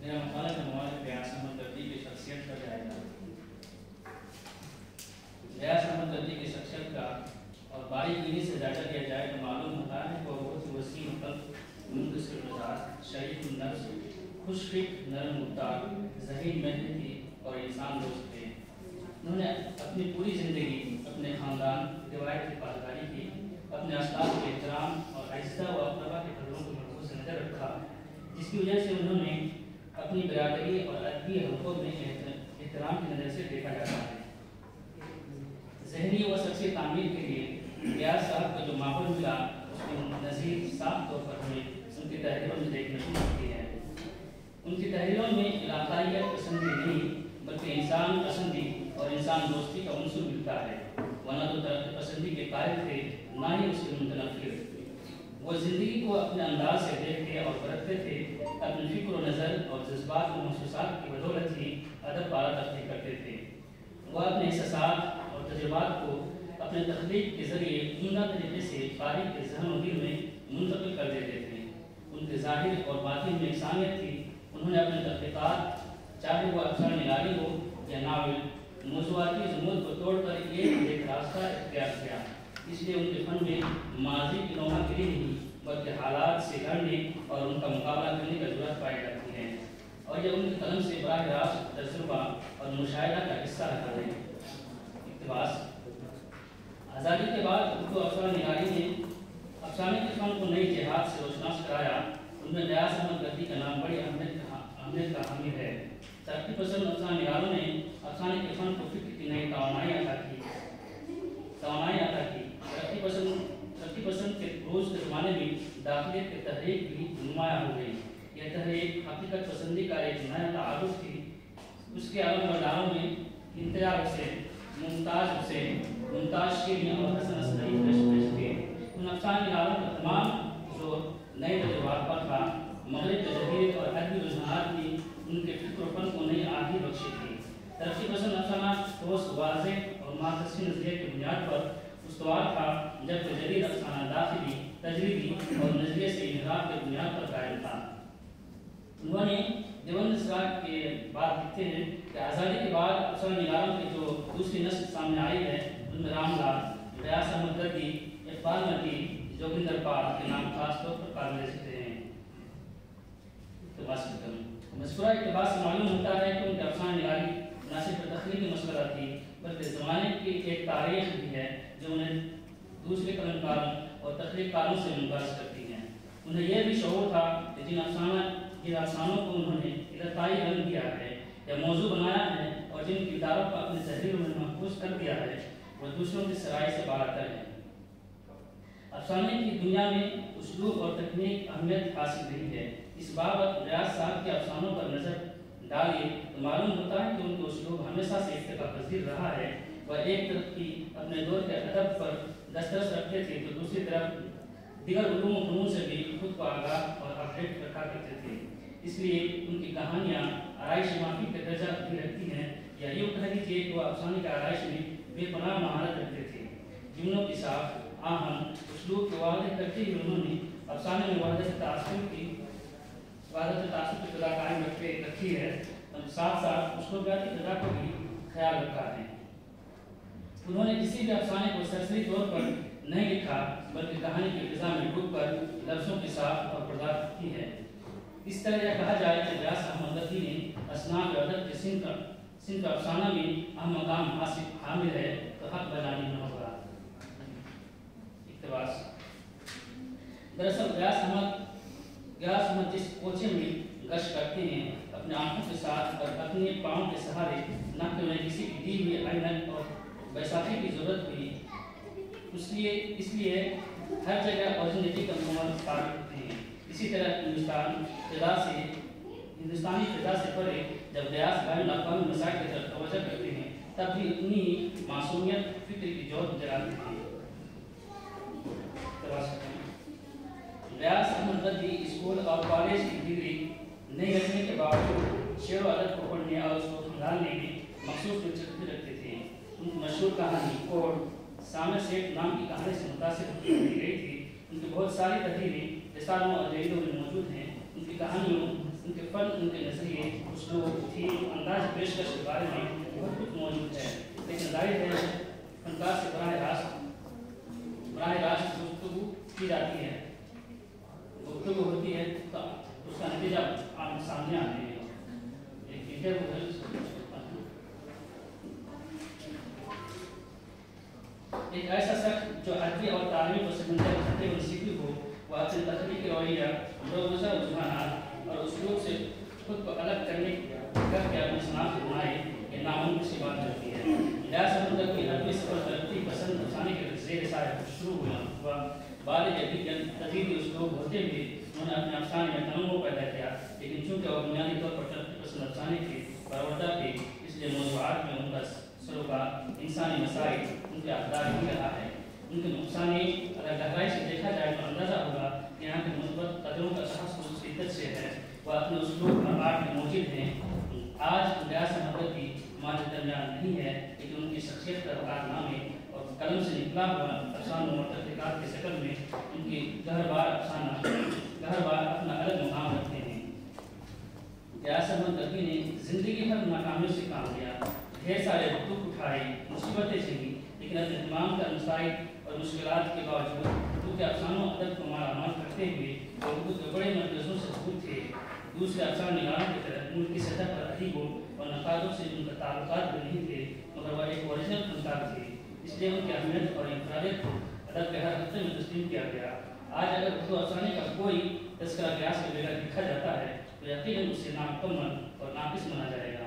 میرا مقالہ کا مواد بیاس احمد دردی کی شخصیت کا جائزہ۔ بیاس احمد دردی کی شخصیت کا اور باریکی سے جائزہ لیا جائے تو معلوم ہوتا ہے کہ وہ بہت ہی وسیع قلب، منکسر مزاج، شریف النفس، خوش فکر، نرم گفتار، ذہین محنتی اور انسان دوست تھے۔ انہوں نے اپنی پوری زندگی اپنے خاندان، روایت کی پاسداری کی، اپنے اسلاف کے احترام اور اعزہ و اقربا کے قدروں کو محفوظ نظر رکھا، جس کی وجہ سے انہوں نے اپنی برادری اور ادبی حلقوں میں احترام کی نظر سے دیکھا جاتا ہے۔ ذہنی و شخصی تعمیر کے لیے بیاس صاحب کو جو ماحول ملا اس میں نظیر صاف طور پر ہمیں ان کی تحریروں میں دیکھنے کو ملتی ہے۔ ان کی تحریروں میں علاقائیت پسندی نہیں بلکہ انسان پسندی اور انسان دوستی کا عنصر ملتا ہے، ورنہ تو ترقی پسندی کے قائل تھے نہ ہی اس کے متنفر۔ وہ زندگی کو اپنے انداز سے دیکھتے اور برتتے تھے، اپنی فکر و نظر اور جذبات و محسوسات کی بدولت ہی ادب پارا تخلیق کرتے تھے۔ وہ اپنے احساسات اور تجربات کو اپنے تخلیق کے ذریعے عمدہ طریقے سے قاری کے ذہن و دل میں منتقل کر دیتے تھے۔ ان کے ظاہر اور باطن میں یکسانیت تھی۔ انہوں نے اپنے تحقیقات، چاہے وہ افسانہ نگاری ہو یا ناول، موضوعاتی جمود کو توڑ کر ایک راستہ اختیار کیا۔ اس لیے ان کے فن میں ماضی کی نوحہ گری نہیں بلکہ حالات سے لڑنے اور ان کا مقابلہ کرنے کا ضرورت پائی جاتی ہے، اور یہ ان کی قلم سے براہ راست تجربہ اور مشاہدہ کا حصہ رہا ہے۔ اقتباس: آزادی کے بعد اردو افسانہ نگاری نے افسانے کے فن کو نئی جہات سے روشناس کرایا۔ ان میں بیاس احمد دردی کا نام بڑی اہمیت کا حامل ہے۔ ترقی پسند افسانہ نگاروں نے افسانے کے فن کو فکر کی نئی توانائی عطا کی۔ ترقی پسند کے روز کے زمانے میں داخلیت کی تحریک بھی نمایاں ہو گئی۔ یہ تحریک حقیقت پسندی کا ایک نیا تعارف تھی۔ اس کے علم برداروں میں امتیاز حسین، ممتاز شیریں اور حسن عسکری پیش تھے۔ ان افسانہ نگاروں کا تمام زور نئے تجربات پر تھا۔ مغرب کے جدید اور ادبی رجحانات نے ان کے فکر و فن کو نئی آگی بخشی تھی۔ ترقی پسند افسانہ ٹھوس، واضح اور مارکسسٹ نظریے کی بنیاد پر استوار تھا، جبکہ جدید افسانہ داخلی، تجربی اور نظریے سے انحراف کی بنیاد پر قائم تھا۔ انہوں نے دیوبند اسرار کے بعد لکھتے ہیں کہ آزادی کے بعد افسانہ نگاروں کی جو دوسری نسل سامنے آئی ہے، ان میں رام لال، بیاس احمد دردی، اقبال متی، جوگندر پال کے نام خاص طور پر قابل ذکر ہیں۔ مذکورہ اقتباس سے معلوم ہوتا ہے کہ ان کی افسانہ نگاری نہ صرف تخلیقی مسئلہ تھی بلکہ زمانے کی ایک تاریخ بھی ہے جو انہیں دوسرے قلم کاروں اور تخلیق کاروں سے ممتاز کرتی ہیں۔ انہیں یہ بھی شعور تھا کہ جن افسانوں کو انہوں نے ارتقائی رنگ دیا ہے یا موضوع بنایا ہے اور جن کرداروں کو اپنے تحریروں میں محفوظ کر دیا ہے، وہ دوسروں کی سرائی سے بالاتر ہے۔ افسانے کی دنیا میں اسلوب اور تکنیک اہمیت حاصل نہیں ہے۔ اس بابت بیاس صاحب کے افسانوں پر نظر ڈالیے تو معلوم ہوتا ہے کہ ان کا اسلوب ہمیشہ سے ارتقا پذیر رہا ہے۔ وہ ایک طرف کی اپنے دور کے ادب پر دسترس رکھتے تھے تو دوسری طرف دیگر علوم و فنون سے بھی خود کو آگاہ اور اپڈیٹ رکھا کرتے تھے۔ اس لیے ان کی کہانیاں آرائش معافی کا درجہ بھی رکھتی ہیں، یا یوں کہہ لیجیے کہ وہ افسانے کی آرائش میں بے پناہ مہارت رکھتے تھے۔ جملوں کی صاف، آہن، اسلوب کو واضح کرتے ہوئے انہوں نے افسانے میں وحدت تعصب کی فضا قائم رکھی ہے، ساتھ ساتھ اسلوبیاتی فضا کو بھی خیال رکھا ہے۔ انہوں نے کسی بھی افسانے کو سرسری طور پر نہیں لکھا بلکہ کہانی کی فضا میں ڈوب کر لفظوں کی صاف اور پرداخت کی ہے۔ اس طرح یہ کہا جائے کہ بیاس احمد دردی نے اصناف ادب کے صنف افسانہ میں اہم مقام حامل ہے تو حق بجانی نہ ہوگا۔ اقتباس: دراصل بیاس احمد جس کوچے میں گشت کرتے ہیں، اپنے آنکھوں کے ساتھ اور اپنے پاؤں کے سہارے، نہ کہ انہیں کسی کی دی ہوئی عینت اور بیساکھی کی ضرورت ہوئی، اس لیے ہر جگہ اوریجنلٹی کا مکمل تعارف کرتے ہیں۔ اسی طرح ہندوستانی فضا سے پرے جب بیاس بین الاقوامی مسائل کی طرف توجہ کرتے ہیں تب بھی اتنی معصومیت فکر کی جوت جلاتے ہیں۔ بیاس احمد دردی اسکول اور کالج کی ڈگری نہیں رکھنے کے باوجود شعر و ادب کو پڑھنے اور اس کو سنبھالنے میں مخصوص دلچسپی رکھتے تھے۔ ان کی مشہور کہانی کوڈ سامر سیٹھ نام کی کہانی سے متاثر کی گئی تھی۔ ان کی بہت ساری تحریریں رسالوں اور جریدوں میں موجود ہیں۔ ان کی کہانیوں، ان کے فن، ان کے نظریے اسلوب تھیم انداز پیشکش کے بارے میں بہت کچھ موجود ہے، لیکن ظاہر ہے فنکار سے براہ راست گفتگو کی جاتی ہے، گفتگو ہوتی ہے تو اس کا نتیجہ سامنے آنے ہے۔ ایک ایسا شخص جو ادبی اور تعلیمی پس منظر خطے منسیبی ہو، وہ اپنے تخلیقی رویہ، روزہ رجحانات اور اسلوب سے خود کو الگ کر کے اپنی شناخت بنائے، یہ ناممکن سی بات ہوتی ہے۔ غیاث احمد نقوی ادبی سفر ترقی پسند افسانے کے زیر سایہ شروع ہوا، بعد جدید اسلوب ہوتے ہوئے انہوں نے اپنے افسانے میں تنوع پیدا کیا، لیکن چونکہ وہ بنیادی طور پر ترقی پسند افسانے کے پروردہ تھے، اس لیے موضوعات میں ان کا سروکار انسانی مسائل ان کے اقدار ہی رہا ہے۔ ان کے افسانے اگر گہرائی سے دیکھا جائے تو اندازہ ہوگا کہ یہاں کے مثبت قدروں کا تحفظ شدت سے ہے، وہ اپنے اسلوب اور آرٹ میں موجود ہیں۔ آج غیاث احمد نقوی ہمارے درمیان نہیں ہے، لیکن ان کی شخصیت کا کارنامے اور قلم سے نکلا ہوا افسانوں اور تحقیقات کی شکل میں ان کی گہربار اپنا الگ مقام رکھتے ہیں۔ غیاث احمد نقوی نے زندگی بھر ناکامیوں سے کام لیا، ڈھیر سارے دکھ اٹھائے، مصیبتیں جھیلی، لیکن اپنے تمام کا مسائل اور مشکلات کے باوجود اردو کے افسانوں ادب کو مالا مال کرتے ہوئے وہ اردو کے بڑے مرکزوں سے دور تھے۔ دوسرے افسانہ نگاروں کی طرح ملک کی سطح پر ادیبوں اور نقادوں سے ان کا تعلقات بھی نہیں تھے، مگر وہ ایک اوریجنل فنکار تھے، اس لیے ان کی اہمیت اور انفرادیت کو ادب کے ہر خطے میں تسلیم کیا گیا۔ آج اگر اردو افسانے کا کوئی تذکرہ غیاث کے بغیر لکھا جاتا ہے تو یقیناً اسے نامکمل اور ناقص مانا جائے گا۔